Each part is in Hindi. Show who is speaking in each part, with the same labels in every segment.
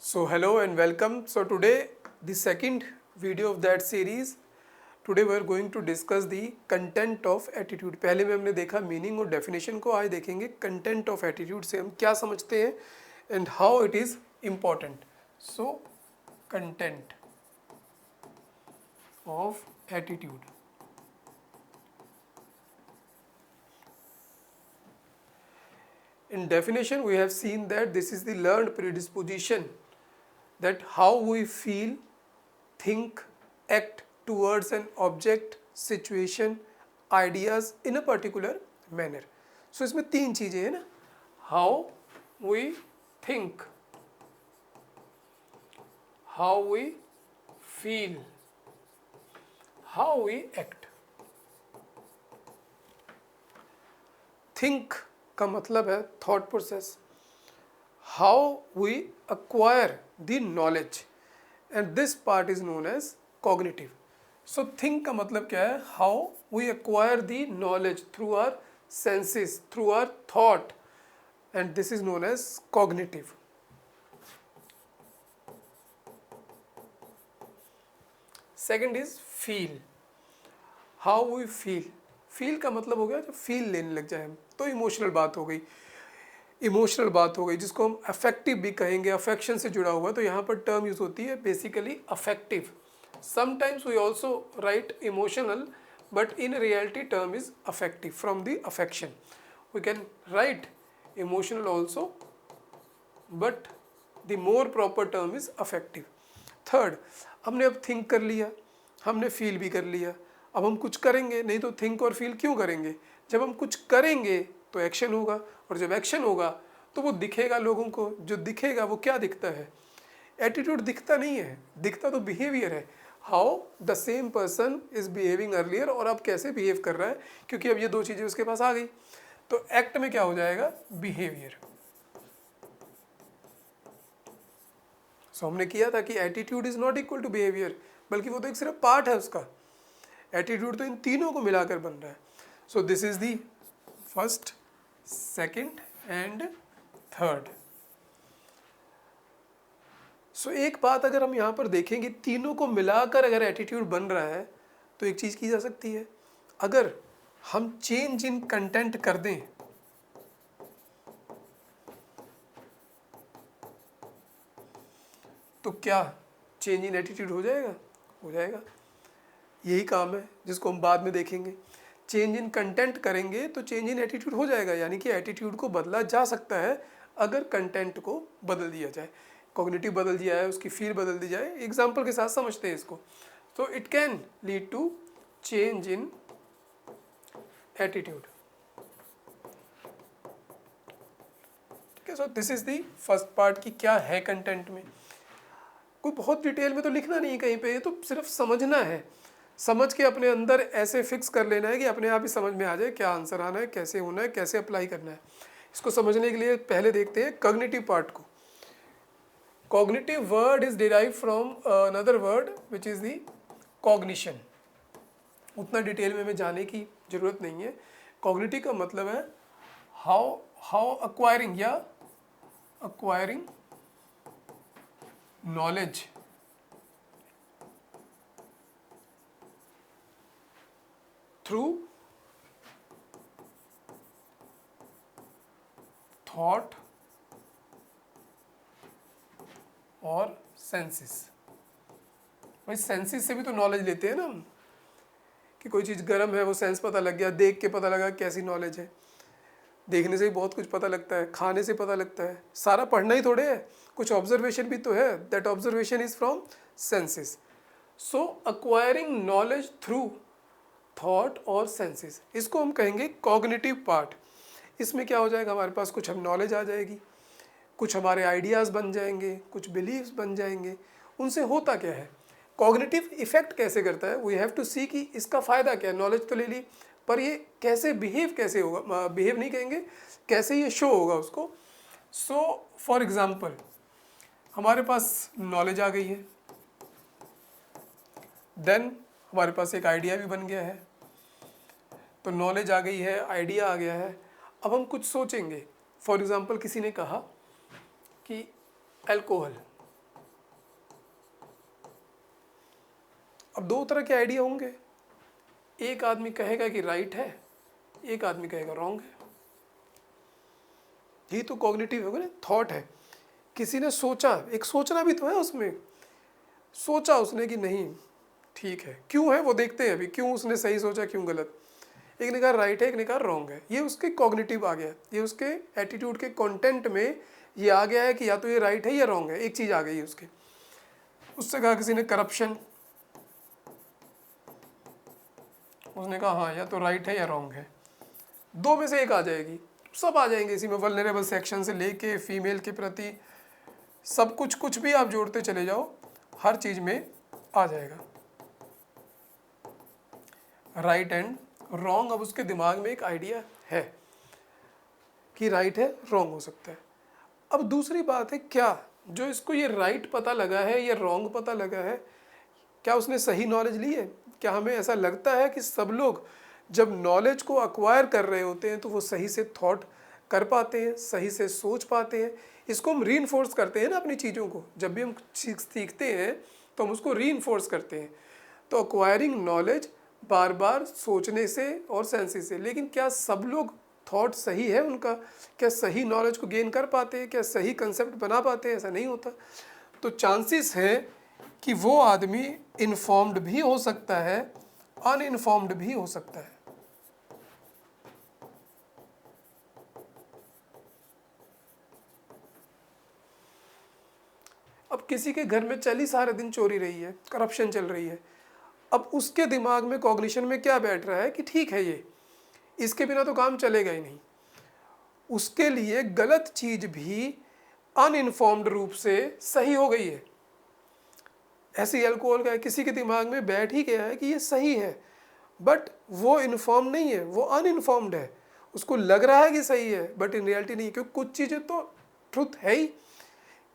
Speaker 1: So hello and welcome. So today the second video of that series. Today we are going to discuss the content of attitude. पहले में हमने देखा मीनिंग और डेफिनेशन को, आज देखेंगे कंटेंट ऑफ एटीट्यूड से हम क्या समझते हैं and how it is important. So content of attitude. In definition, we have seen that this is the learned predisposition, that how we feel, think, act towards an object, situation, ideas in a particular manner. So इसमें तीन चीज़ें हैं ना, how we think, how we feel, how we act. Think का मतलब है thought process, how we acquire the knowledge, and this part is known as cognitive. So think का मतलब क्या है, how we acquire the knowledge through our senses, through our thought, and this is known as cognitive. Second is feel, how we feel. Feel का मतलब हो गया जब फील लेने लग जाए हम, तो इमोशनल बात हो गई, इमोशनल बात हो गई जिसको हम अफेक्टिव भी कहेंगे, अफेक्शन से जुड़ा हुआ. तो यहाँ पर टर्म यूज होती है basically affective. Sometimes we also write emotional, but in reality term is affective from the affection. We can write emotional also, but the more proper term is affective. Third, हमने अब थिंक कर लिया, हमने फील भी कर लिया, अब हम कुछ करेंगे. नहीं तो थिंक और फील क्यों करेंगे? जब हम कुछ करेंगे तो एक्शन होगा, और जब एक्शन होगा तो वो दिखेगा लोगों को. जो दिखेगा वो क्या दिखता है? एटीट्यूड दिखता नहीं है, दिखता तो बिहेवियर है. How the same person is behaving earlier, और अब कैसे बिहेव कर रहा है, क्योंकि अब ये दो चीज़ें उसके पास आ गई. तो एक्ट में क्या हो जाएगा? बिहेवियर. सो हमने किया था कि attitude is not equal to behaviour, बल्कि वो तो एक सिर्फ पार्ट है उसका. एटीट्यूड तो इन तीनों को मिलाकर बन रहा है. So this is the first, second and third. So एक बात अगर हम यहाँ पर देखेंगे, तीनों को मिलाकर अगर एटीट्यूड बन रहा है तो एक चीज़ की जा सकती है, अगर हम चेंज इन कंटेंट कर दें तो क्या चेंज इन एटीट्यूड हो जाएगा? हो जाएगा. यही काम है जिसको हम बाद में देखेंगे. चेंज इन कंटेंट करेंगे तो चेंज इन एटीट्यूड हो जाएगा, यानी कि एटीट्यूड को बदला जा सकता है अगर कंटेंट को बदल दिया जाए. कॉग्निटिव बदल दिया है, उसकी फील बदल दी जाए. एग्जांपल के साथ समझते हैं इसको. तो it can lead to change in attitude. ठीक है. So this is the first part कि क्या है कंटेंट में. कोई बहुत डिटेल में तो लिखना नहीं कहीं पे, तो सिर्फ समझना है. समझ के अपने अंदर ऐसे फिक्स कर लेना है कि अपने आप ही समझ में आ जाए क्या आंसर आना है, कैसे होना है, कैसे अप्लाई करना है. इसको समझने के लिए पहले देखते हैं कॉग्निटिव पार्ट को. Cognitive word is derive from another word which is the cognition. उतना डिटेल में जाने की ज़रूरत नहीं है. कॉग्निटिव का मतलब है हाउ अक्वायरिंग या अक्वायरिंग नॉलेज through thought और सेंसेस. भाई सेंसेस से भी तो नॉलेज लेते हैं ना हम, कि कोई चीज़ गर्म है वो सेंस पता लग गया, देख के पता लगा कैसी नॉलेज है. देखने से ही बहुत कुछ पता लगता है, खाने से पता लगता है. सारा पढ़ना ही थोड़े है, कुछ ऑब्जर्वेशन भी तो है. That observation is from senses. So acquiring knowledge through thought और सेंसेस, इसको हम कहेंगे कॉग्निटिव पार्ट. इसमें क्या हो जाएगा, हमारे पास कुछ हम नॉलेज आ जाएगी, कुछ हमारे आइडियाज़ बन जाएंगे, कुछ बिलीव्स बन जाएंगे. उनसे होता क्या है, कॉग्निटिव इफेक्ट कैसे करता है, वी हैव टू सी कि इसका फ़ायदा क्या है. नॉलेज तो ले ली, पर ये कैसे बिहेव, कैसे होगा, बिहेव नहीं कहेंगे, कैसे ये शो होगा उसको. सो फॉर एग्ज़ाम्पल, हमारे पास नॉलेज आ गई है, देन हमारे पास एक आइडिया भी बन गया है. तो नॉलेज आ गई है, आइडिया आ गया है. अब हम कुछ सोचेंगे. फॉर एग्ज़ाम्पल किसी ने कहा कि अल्कोहल, अब दो तरह के आइडिया होंगे, एक आदमी कहेगा कि राइट है, एक आदमी कहेगा रॉन्ग है। ये तो कॉग्निटिव होगा ना, थॉट है। किसी ने सोचा, एक सोचना भी तो है उसमें, सोचा उसने कि नहीं ठीक है, क्यों है वो देखते हैं अभी, क्यों उसने सही सोचा क्यों गलत। एक ने कहा राइट है, एक ने कहा रॉन्ग है। ये उसके कॉग्निटिव आ गया, ये उसके एटीट्यूड के कंटेंट में ये आ गया है कि या तो ये राइट है या रॉन्ग है, एक चीज़ आ गई है उसके। उससे कहा किसी ने करप्शन, उसने कहा हाँ या तो राइट है या रॉन्ग है, दो में से एक आ जाएगी। सब आ जाएंगे इसी में, वल्नरेबल सेक्शन से लेके फीमेल के प्रति सब कुछ, कुछ भी आप जोड़ते चले जाओ हर चीज़ में आ जाएगा। राइट एंड रॉन्ग, अब उसके दिमाग में एक आइडिया है कि राइट है रॉन्ग हो सकता है। अब दूसरी बात है, क्या जो इसको ये राइट पता लगा है, ये रॉन्ग पता लगा है, क्या उसने सही नॉलेज ली है? क्या हमें ऐसा लगता है कि सब लोग जब नॉलेज को अक्वायर कर रहे होते हैं तो वो सही से थॉट कर पाते हैं, सही से सोच पाते हैं? इसको हम रीइंफोर्स करते हैं ना अपनी चीज़ों को, जब भी हम सीखते हैं तो हम उसको रीइंफोर्स करते हैं। तो अक्वायरिंग नॉलेज बार बार सोचने से और सेंसेस से, लेकिन क्या सब लोग थॉट सही है उनका? क्या सही नॉलेज को गेन कर पाते हैं? क्या सही कंसेप्ट बना पाते हैं? ऐसा नहीं होता। तो चांसेस है कि वो आदमी इन्फॉर्म्ड भी हो सकता है, अनइन्फॉर्म्ड भी हो सकता है। अब किसी के घर में चली सारे दिन चोरी रही है, करप्शन चल रही है, अब उसके दिमाग में कॉग्निशन में क्या बैठ रहा है कि ठीक है ये, इसके बिना तो काम चलेगा ही नहीं। उसके लिए गलत चीज भी अनइन्फॉर्म्ड रूप से सही हो गई है। ऐसे ही अल्कोहल का है, किसी के दिमाग में बैठ ही गया है कि ये सही है, बट वो इन्फॉर्म नहीं है, वो अनइन्फॉर्म्ड है। उसको लग रहा है कि सही है बट इन रियलिटी नहीं, क्योंकि कुछ चीज़ें तो ट्रुथ है ही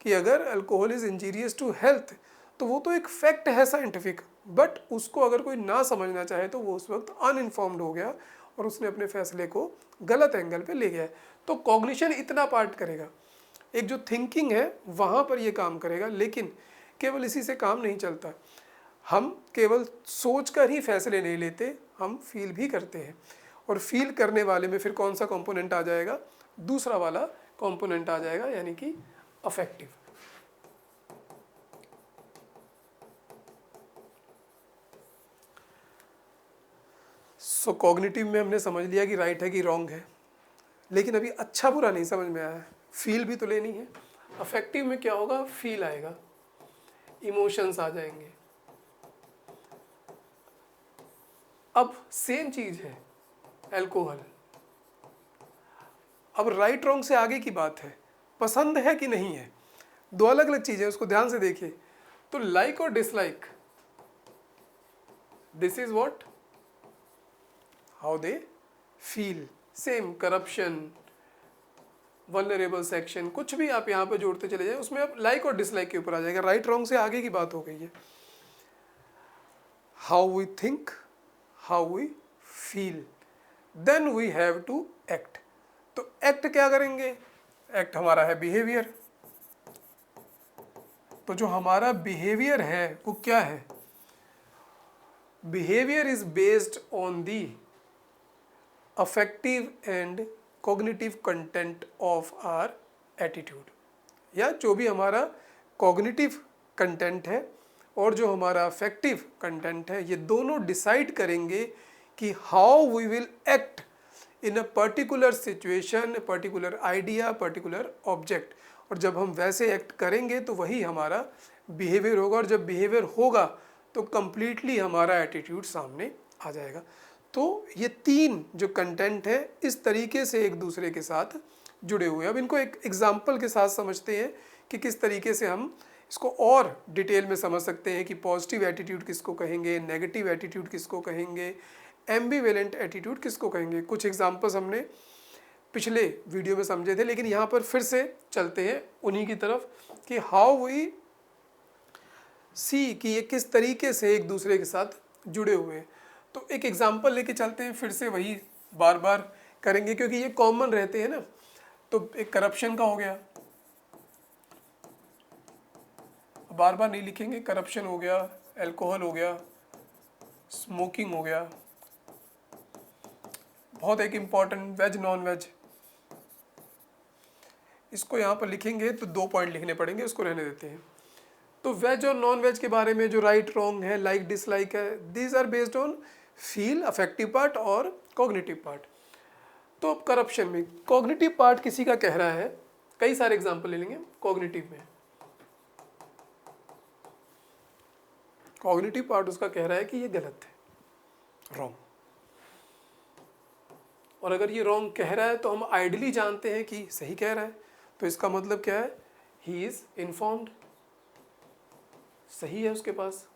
Speaker 1: कि अगर alcohol is injurious to health तो वो तो एक फैक्ट है साइंटिफिक, बट उसको अगर कोई ना समझना चाहे तो वो उस वक्त अनइन्फॉर्म्ड हो गया और उसने अपने फैसले को गलत एंगल पे ले गया है। तो कॉग्निशन इतना पार्ट करेगा, एक जो थिंकिंग है वहाँ पर ये काम करेगा, लेकिन केवल इसी से काम नहीं चलता। हम केवल सोच कर ही फैसले नहीं लेते, हम फील भी करते हैं, और फील करने वाले में फिर कौन सा कंपोनेंट आ जाएगा? दूसरा वाला कंपोनेंट आ जाएगा, यानी कि अफेक्टिव। सो कॉग्निटिव में हमने समझ लिया कि राइट है कि रॉन्ग है, लेकिन अभी अच्छा बुरा नहीं समझ में आया, फील भी तो लेनी है। अफेक्टिव में क्या होगा? फील आएगा, इमोशंस आ जाएंगे। अब सेम चीज है अल्कोहल। अब राइट रॉन्ग से आगे की बात है, पसंद है कि नहीं है, दो अलग अलग चीजें, उसको ध्यान से देखिए। तो लाइक और dislike, this is what how they feel. Same corruption, vulnerable section, कुछ भी आप यहाँ पे जोड़ते चले जाए उसमें आप लाइक और डिसलाइक के ऊपर आ जाएगा। राइट रॉन्ग से आगे की बात हो गई है। How we think, how we feel, then we have to act. तो एक्ट क्या करेंगे? एक्ट हमारा है बिहेवियर। तो जो हमारा बिहेवियर है वो क्या है? Behaviour is based on the affective and cognitive content of are attitude, या जो भी हमारा कॉग्निटिव कंटेंट है और जो हमारा अफेक्टिव कंटेंट है, ये दोनों डिसाइड करेंगे कि how we will act in a particular situation, particular idea, particular object. और जब हम वैसे एक्ट करेंगे तो वही हमारा बिहेवियर होगा, और जब बिहेवियर होगा तो कंप्लीटली हमारा एटीट्यूड सामने आ जाएगा। तो ये तीन जो कंटेंट है इस तरीके से एक दूसरे के साथ जुड़े हुए हैं। अब इनको एक एग्जाम्पल के साथ समझते हैं कि किस तरीके से हम इसको और डिटेल में समझ सकते हैं कि पॉजिटिव एटीट्यूड किसको कहेंगे, नेगेटिव एटीट्यूड किसको कहेंगे, एम्बिवेलेंट एटीट्यूड किसको कहेंगे। कुछ एग्जाम्पल्स हमने पिछले वीडियो में समझे थे, लेकिन यहाँ पर फिर से चलते हैं उन्हीं की तरफ कि हाउ वी सी कि ये किस तरीके से एक दूसरे के साथ जुड़े हुए हैं। तो एक एग्जाम्पल लेके चलते हैं, फिर से वही बार बार करेंगे क्योंकि ये कॉमन रहते हैं ना। तो एक करप्शन का हो गया, बार बार नहीं लिखेंगे, करप्शन हो गया, अल्कोहल हो गया, स्मोकिंग हो गया, बहुत एक इम्पॉर्टेंट, वेज नॉन वेज, इसको यहाँ पर लिखेंगे तो 2 पॉइंट लिखने पड़ेंगे, उसको रहने देते हैं। तो वेज और नॉन वेज के बारे में जो राइट रॉन्ग है, लाइक डिसलाइक है, these are based on feel, affective part और कॉग्निटिव पार्ट। तो अब करप्शन में कॉग्निटिव पार्ट किसी का कह रहा है, कई सारे एग्जांपल ले लेंगे कॉग्निटिव में। कॉग्निटिव पार्ट उसका कह रहा है कि ये गलत है, रॉन्ग। और अगर ये रॉन्ग कह रहा है तो हम आइडियली जानते हैं कि सही कह रहा है, तो इसका मतलब क्या है, ही इज इन्फॉर्म्ड, सही है उसके पास।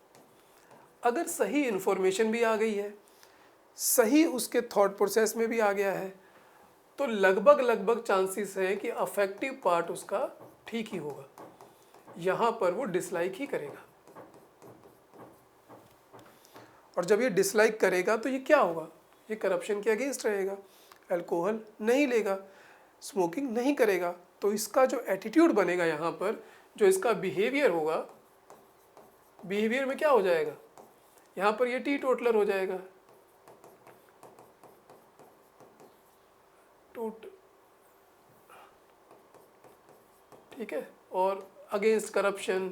Speaker 1: अगर सही इन्फॉर्मेशन भी आ गई है, सही उसके थॉट प्रोसेस में भी आ गया है, तो लगभग लगभग चांसेस है कि अफेक्टिव पार्ट उसका ठीक ही होगा, यहाँ पर वो डिसलाइक ही करेगा। और जब ये डिसलाइक करेगा तो ये क्या होगा, ये करप्शन के अगेंस्ट रहेगा, अल्कोहल नहीं लेगा, स्मोकिंग नहीं करेगा। तो इसका जो एटीट्यूड बनेगा यहाँ पर, जो इसका बिहेवियर होगा, बिहेवियर में क्या हो जाएगा, यहाँ पर ये टी टोटलर हो जाएगा, ठीक है, और अगेंस्ट करप्शन,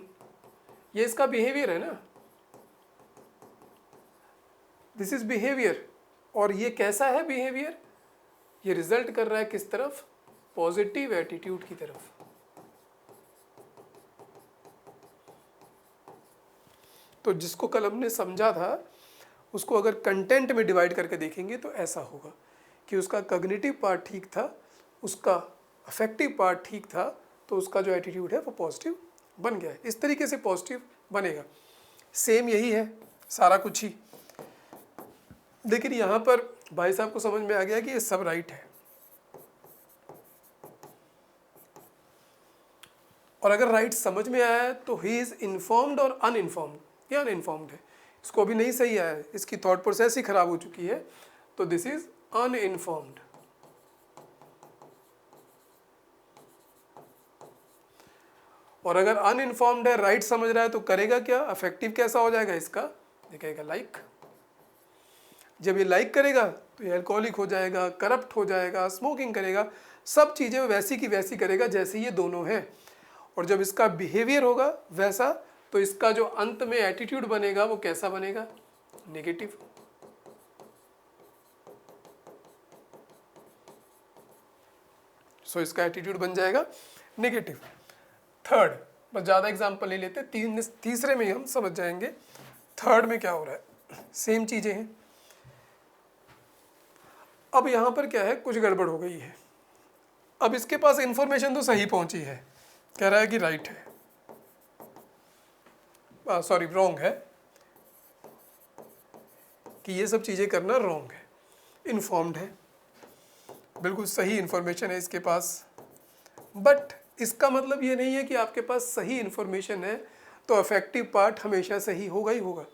Speaker 1: ये इसका बिहेवियर है ना, दिस इज बिहेवियर। और ये कैसा है बिहेवियर, ये रिजल्ट कर रहा है किस तरफ, पॉजिटिव एटीट्यूड की तरफ। तो जिसको कल हमने समझा था उसको अगर कंटेंट में डिवाइड करके देखेंगे तो ऐसा होगा कि उसका कॉग्निटिव पार्ट ठीक था, उसका अफेक्टिव पार्ट ठीक था, तो उसका जो एटीट्यूड है वो पॉजिटिव बन गया है। इस तरीके से पॉजिटिव बनेगा। सेम यही है सारा कुछ ही, लेकिन यहाँ पर भाई साहब को समझ में आ गया कि ये सब राइट है। और अगर राइट समझ में आया है तो ही इज इन्फॉर्म्ड और अनइन्फॉर्म्ड, ये अनइन्फॉर्म्ड है, इसको अभी नहीं सही आया है, इसकी थॉट प्रोसेस ही खराब हो चुकी है, तो दिस इज अनइन्फॉर्म्ड। और अगर अनइन्फॉर्म्ड है, राइट समझ रहा है, तो करेगा क्या, अफेक्टिव कैसा हो जाएगा इसका, दिखेगा लाइक। जब ये लाइक करेगा तो ये अल्कोहलिक हो जाएगा, करप्ट हो जाएगा, स्मोकिंग करेगा, सब चीज़ें वैसी की वैसी करेगा जैसे ये दोनों हैं। और जब इसका बिहेवियर होगा वैसा, तो इसका जो अंत में एटीट्यूड बनेगा वो कैसा बनेगा, नेगेटिव। सो इसका एटीट्यूड बन जाएगा नेगेटिव। थर्ड, बस ज़्यादा एग्जाम्पल नहीं लेते, तीसरे में ही हम समझ जाएंगे। थर्ड में क्या हो रहा है, सेम चीज़ें हैं। अब यहाँ पर क्या है, कुछ गड़बड़ हो गई है। अब इसके पास इंफॉर्मेशन तो सही पहुंची है, कह रहा है कि राइट है, सॉरी रॉन्ग है, कि ये सब चीज़ें करना रॉन्ग है। इन्फॉर्म्ड है, बिल्कुल सही इन्फॉर्मेशन है इसके पास, बट इसका मतलब ये नहीं है कि आपके पास सही इन्फॉर्मेशन है तो अफेक्टिव पार्ट हमेशा सही होगा ही होगा।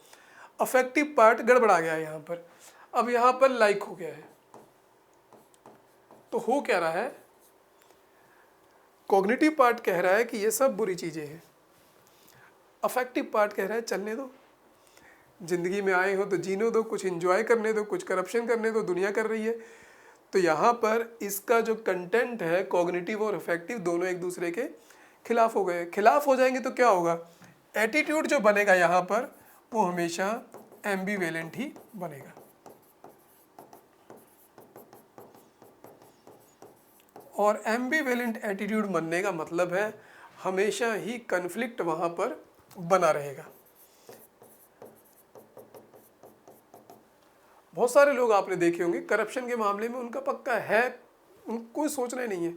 Speaker 1: अफेक्टिव पार्ट गड़बड़ा गया है यहाँ पर। अब यहाँ पर लाइक हो गया है, तो हो क्या रहा है, कॉग्निटिव पार्ट कह रहा है कि ये सब बुरी चीज़ें हैं, अफेक्टिव पार्ट कह रहा है चलने दो, ज़िंदगी में आए हो तो जीने दो, कुछ एंजॉय करने दो, कुछ करप्शन करने दो, दुनिया कर रही है। तो यहाँ पर इसका जो कंटेंट है, कॉग्निटिव और अफेक्टिव दोनों एक दूसरे के खिलाफ हो गए। खिलाफ हो जाएंगे तो क्या होगा, एटीट्यूड जो बनेगा यहाँ पर वो हमेशा एम्बिवेलेंट ही बनेगा। और एम्बिवेलेंट एटीट्यूड बनने का मतलब है हमेशा ही कन्फ्लिक्ट वहाँ पर बना रहेगा। बहुत सारे लोग आपने देखे होंगे करप्शन के मामले में उनका पक्का है, उनको कोई सोचना ही नहीं है।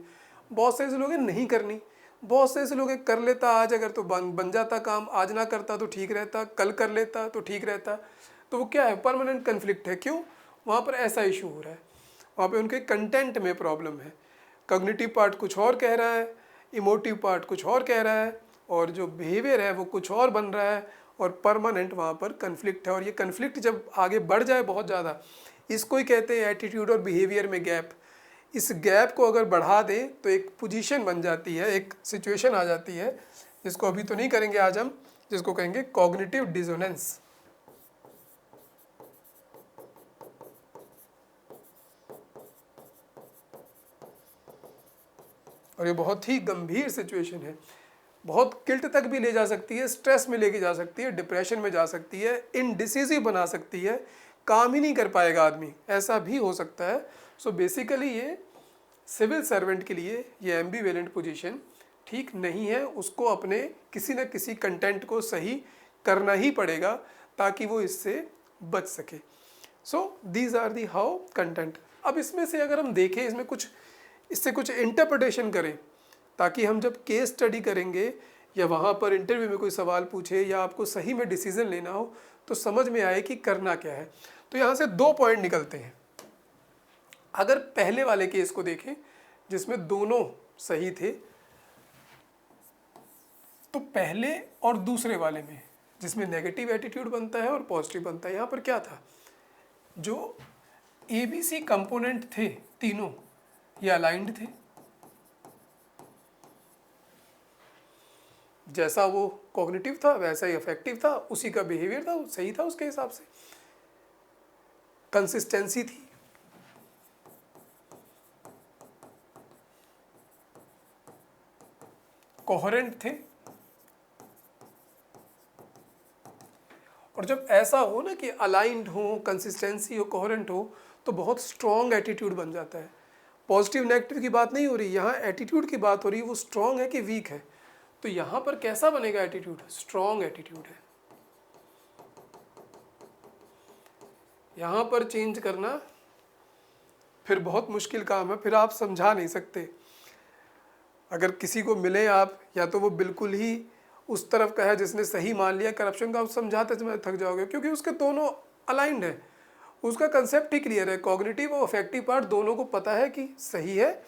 Speaker 1: बहुत से ऐसे लोग हैं नहीं करनी, बहुत से ऐसे लोग हैं कर लेता आज, अगर तो बन जाता काम, आज ना करता तो ठीक रहता, कल कर लेता तो ठीक रहता। तो वो क्या है, परमानेंट कन्फ्लिक्ट है। क्यों, वहाँ पर ऐसा इशू हो रहा है, वहाँ पे उनके कंटेंट में प्रॉब्लम है। कॉग्निटिव पार्ट कुछ और कह रहा है, इमोटिव पार्ट कुछ और कह रहा है, और जो बिहेवियर है वो कुछ और बन रहा है, और परमानेंट वहाँ पर कन्फ्लिक्ट है। और ये कन्फ्लिक्ट जब आगे बढ़ जाए बहुत ज़्यादा, इसको ही कहते हैं एटीट्यूड और बिहेवियर में गैप। इस गैप को अगर बढ़ा दें तो एक पोजीशन बन जाती है, एक सिचुएशन आ जाती है, जिसको अभी तो नहीं करेंगे आज हम, जिसको कहेंगे कॉग्निटिव डिसोनेंस। और ये बहुत ही गंभीर सिचुएशन है, बहुत गिल्ट तक भी ले जा सकती है, स्ट्रेस में लेके जा सकती है, डिप्रेशन में जा सकती है, इनडिसिसिव बना सकती है, काम ही नहीं कर पाएगा आदमी, ऐसा भी हो सकता है। सो बेसिकली ये सिविल सर्वेंट के लिए ये एम्बिवेलेंट पोजीशन ठीक नहीं है, उसको अपने किसी न किसी कंटेंट को सही करना ही पड़ेगा ताकि वो इससे बच सके। So these are the how content. अब इसमें से अगर हम देखें, इसमें कुछ इससे कुछ इंटरप्रिटेशन करें ताकि हम जब केस स्टडी करेंगे या वहाँ पर इंटरव्यू में कोई सवाल पूछे या आपको सही में डिसीजन लेना हो तो समझ में आए कि करना क्या है। तो यहाँ से 2 पॉइंट निकलते हैं। अगर पहले वाले केस को देखें जिसमें दोनों सही थे, तो पहले और दूसरे वाले में जिसमें नेगेटिव एटीट्यूड बनता है और पॉजिटिव बनता है, यहाँ पर क्या था, जो ABC कंपोनेंट थे तीनों ये अलाइंड थे, जैसा वो कॉग्निटिव था वैसा ही अफेक्टिव था, उसी का बिहेवियर था, सही था उसके हिसाब से, कंसिस्टेंसी थी। कोहेरेंट थे। और जब ऐसा हो ना कि अलाइंड हो, कंसिस्टेंसी हो, कोहेरेंट हो, तो बहुत स्ट्रॉन्ग एटीट्यूड बन जाता है। पॉजिटिव नेगेटिव की बात नहीं हो रही, यहाँ एटीट्यूड की बात हो रही है, वो स्ट्रॉन्ग है कि वीक है। तो यहाँ पर कैसा बनेगा एटीट्यूड, स्ट्रॉन्ग एटीट्यूड है। यहाँ पर चेंज करना फिर बहुत मुश्किल काम है, फिर आप समझा नहीं सकते। अगर किसी को मिले आप, या तो वो बिल्कुल ही उस तरफ का है जिसने सही मान लिया करप्शन का, आप समझाते समय थक जाओगे, क्योंकि उसके दोनों अलाइंड है, उसका कंसेप्ट ही क्लियर है, कॉग्निटिव और अफेक्टिव पार्ट दोनों को पता है कि सही है,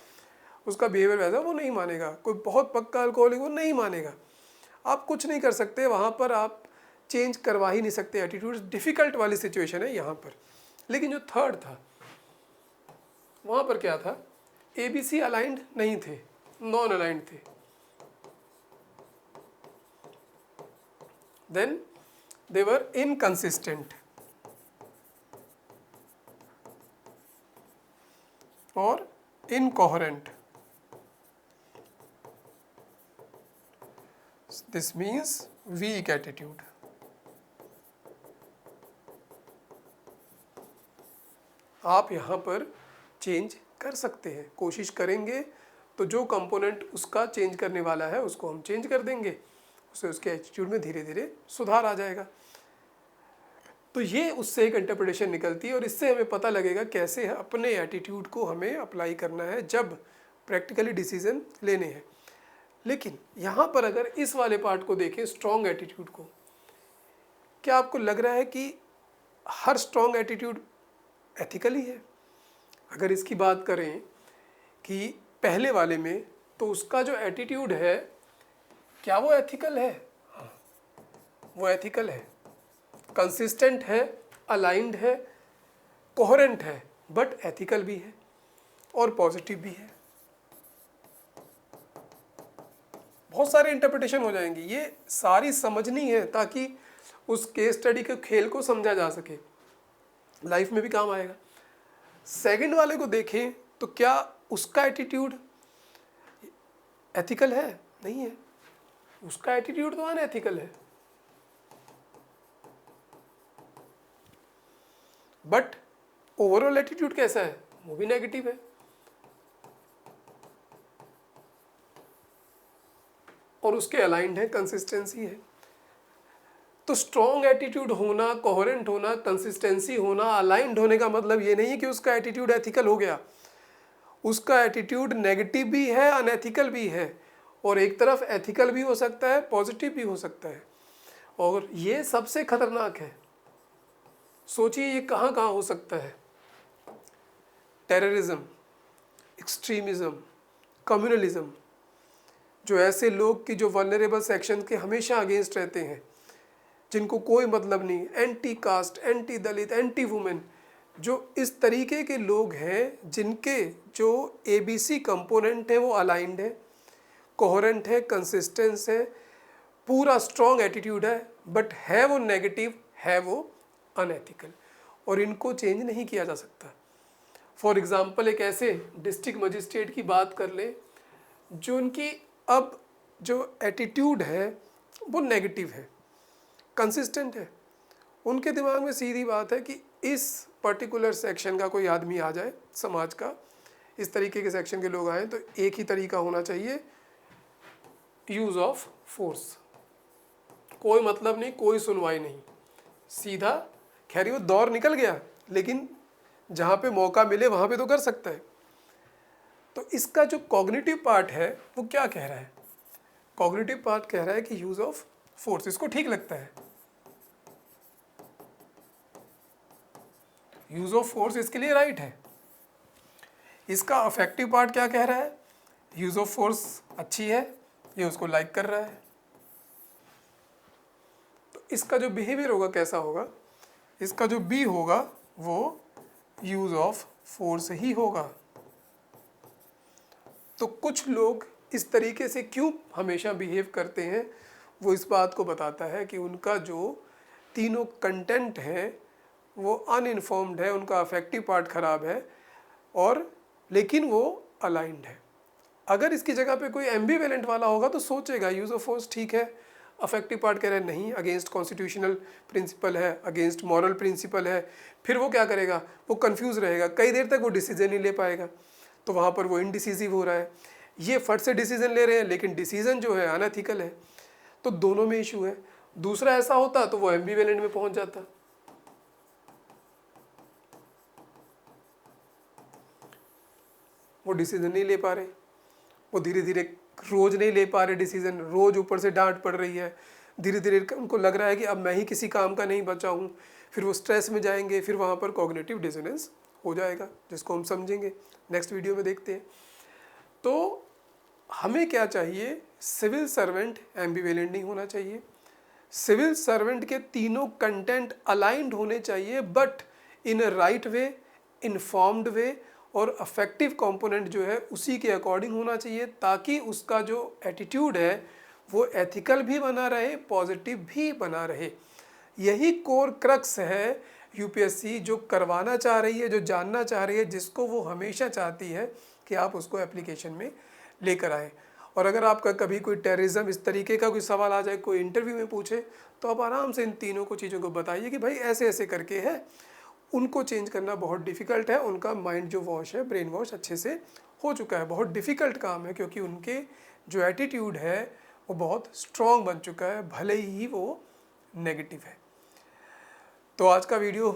Speaker 1: उसका बिहेवियर वैसा, वो नहीं मानेगा। कोई बहुत पक्का अल्कोहलिक वो नहीं मानेगा, आप कुछ नहीं कर सकते वहाँ पर, आप चेंज करवा ही नहीं सकते एटीट्यूड। डिफ़िकल्ट वाली सिचुएशन है यहाँ पर। लेकिन जो थर्ड था वहाँ पर क्या था, ABC अलाइंड नहीं थे, नॉन अलाइंड थे। देन दे वर इनकंसिस्टेंट और incoherent. This means weak attitude. आप यहाँ पर चेंज कर सकते हैं, कोशिश करेंगे तो जो कंपोनेंट उसका चेंज करने वाला है उसको हम चेंज कर देंगे, उसे उसके एटीट्यूड में धीरे धीरे सुधार आ जाएगा। तो ये उससे एक इंटरप्रिटेशन निकलती है और इससे हमें पता लगेगा कैसे अपने एटीट्यूड को हमें अप्लाई करना है जब प्रैक्टिकली डिसीजन लेने हैं। लेकिन यहाँ पर अगर इस वाले पार्ट को देखें, स्ट्रॉन्ग एटीट्यूड को, क्या आपको लग रहा है कि हर स्ट्रॉन्ग एटीट्यूड एथिकल ही है? अगर इसकी बात करें कि पहले वाले में, तो उसका जो एटीट्यूड है क्या वो एथिकल है? हाँ, वो एथिकल है, कंसिस्टेंट है, अलाइंड है, कोहेरेंट है, बट एथिकल भी है और पॉजिटिव भी है। बहुत सारे इंटरप्रिटेशन हो जाएंगे, ये सारी समझनी है ताकि उस केस स्टडी के खेल को समझा जा सके, लाइफ में भी काम आएगा। सेकंड वाले को देखें तो क्या उसका एटीट्यूड एथिकल है? नहीं है, उसका एटीट्यूड तो अनएथिकल है। बट ओवरऑल एटीट्यूड कैसा है? वो भी नेगेटिव है और उसके अलाइंड है, कंसिस्टेंसी है। तो स्ट्रॉन्ग एटीट्यूड होना, कोहेरेंट होना, कंसिस्टेंसी होना, अलाइंड होने का मतलब ये नहीं है कि उसका एटीट्यूड एथिकल हो गया। उसका एटीट्यूड नेगेटिव भी है, अनएथिकल भी है, और एक तरफ एथिकल भी हो सकता है, पॉजिटिव भी हो सकता है। और ये सबसे खतरनाक है। सोचिए ये कहाँ कहाँ हो सकता है। टेररिज्म, एक्सट्रीमिज्म, कम्युनलिज्म, जो ऐसे लोग की जो वल्नरेबल सेक्शन के हमेशा अगेंस्ट रहते हैं, जिनको कोई मतलब नहीं, एंटी कास्ट, एंटी दलित, एंटी वुमेन, जो इस तरीके के लोग हैं जिनके जो ABC कंपोनेंट है वो अलाइंड है, कोहेरेंट है, कंसिस्टेंस है, पूरा स्ट्रॉन्ग एटीट्यूड है, बट है वो नेगेटिव, है वो अनएथिकल, और इनको चेंज नहीं किया जा सकता। फॉर एग्जाम्पल एक ऐसे डिस्ट्रिक्ट मजिस्ट्रेट की बात कर लें जो उनकी अब जो एटीट्यूड है वो नेगेटिव है, कंसिस्टेंट है। उनके दिमाग में सीधी बात है कि इस पर्टिकुलर सेक्शन का कोई आदमी आ जाए, समाज का इस तरीके के सेक्शन के लोग आए तो एक ही तरीका होना चाहिए, यूज़ ऑफ फोर्स, कोई मतलब नहीं, कोई सुनवाई नहीं, सीधा। खैर वो दौर निकल गया, लेकिन जहाँ पे मौका मिले वहाँ पे तो कर सकता है। तो इसका जो कॉग्निटिव पार्ट है वो क्या कह रहा है? कॉग्निटिव पार्ट कह रहा है कि यूज़ ऑफ फोर्स इसको ठीक लगता है, यूज़ ऑफ फोर्स इसके लिए राइट है। इसका अफेक्टिव पार्ट क्या कह रहा है? यूज़ ऑफ फोर्स अच्छी है, ये उसको लाइक कर रहा है। तो इसका जो बिहेवियर होगा कैसा होगा? इसका जो बी होगा वो यूज़ ऑफ फोर्स ही होगा। तो कुछ लोग इस तरीके से क्यों हमेशा बिहेव करते हैं, वो इस बात को बताता है कि उनका जो तीनों कंटेंट है वो अनइन्फॉर्म्ड है, उनका अफेक्टिव पार्ट खराब है, और लेकिन वो अलाइंड है। अगर इसकी जगह पे कोई एम्बिवेलेंट वाला होगा तो सोचेगा यूज़ ऑफ फोर्स ठीक है, अफेक्टिव पार्ट कह रहे हैं नहीं, अगेंस्ट कॉन्स्टिट्यूशनल प्रिंसिपल है, अगेंस्ट मॉरल प्रिंसिपल है, फिर वो क्या करेगा? वो कंफ्यूज रहेगा, कई देर तक वो डिसीजन नहीं ले पाएगा, तो वहाँ पर वो इनडिसिसिव हो रहा है। ये फट से डिसीजन ले रहे हैं, लेकिन डिसीजन जो है अनएथिकल है, तो दोनों में इशू है। दूसरा ऐसा होता तो वो एम्बिवेलेंट में पहुँच जाता। वो डिसीजन नहीं ले पा रहे, वो धीरे धीरे रोज़ नहीं ले पा रहे डिसीजन, रोज़ ऊपर से डांट पड़ रही है, धीरे धीरे उनको लग रहा है कि अब मैं ही किसी काम का नहीं बचा हूँ, फिर वो स्ट्रेस में जाएंगे, फिर वहाँ पर कॉग्निटिव डिसोनेंस हो जाएगा, जिसको हम समझेंगे नेक्स्ट वीडियो में देखते हैं। तो हमें क्या चाहिए? सिविल सर्वेंट एम्बिवेलेंट नहीं होना चाहिए, सिविल सर्वेंट के तीनों कंटेंट अलाइंड होने चाहिए, but in a right way, informed way, और अफेक्टिव कंपोनेंट जो है उसी के अकॉर्डिंग होना चाहिए, ताकि उसका जो एटीट्यूड है वो एथिकल भी बना रहे, पॉजिटिव भी बना रहे। यही कोर क्रक्स है यूपीएससी जो करवाना चाह रही है, जो जानना चाह रही है, जिसको वो हमेशा चाहती है कि आप उसको एप्लीकेशन में लेकर आए। और अगर आपका कभी कोई टेररिज्म इस तरीके का कोई सवाल आ जाए, कोई इंटरव्यू में पूछे, तो आप आराम से इन तीनों को चीज़ों को बताइए कि भाई ऐसे ऐसे करके है। उनको चेंज करना बहुत डिफ़िकल्ट है, उनका माइंड जो वॉश है, ब्रेन वॉश अच्छे से हो चुका है। बहुत डिफ़िकल्ट काम है, क्योंकि उनके जो एटीट्यूड है वो बहुत स्ट्रॉन्ग बन चुका है, भले ही वो नेगेटिव है। तो आज का वीडियो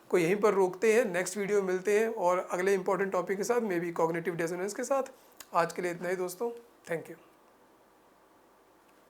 Speaker 1: को यहीं पर रोकते हैं, नेक्स्ट वीडियो में मिलते हैं और अगले इंपॉर्टेंट टॉपिक के साथ, मे बी कॉग्निटिव डिसोनेंस के साथ। आज के लिए इतना ही दोस्तों, थैंक यू।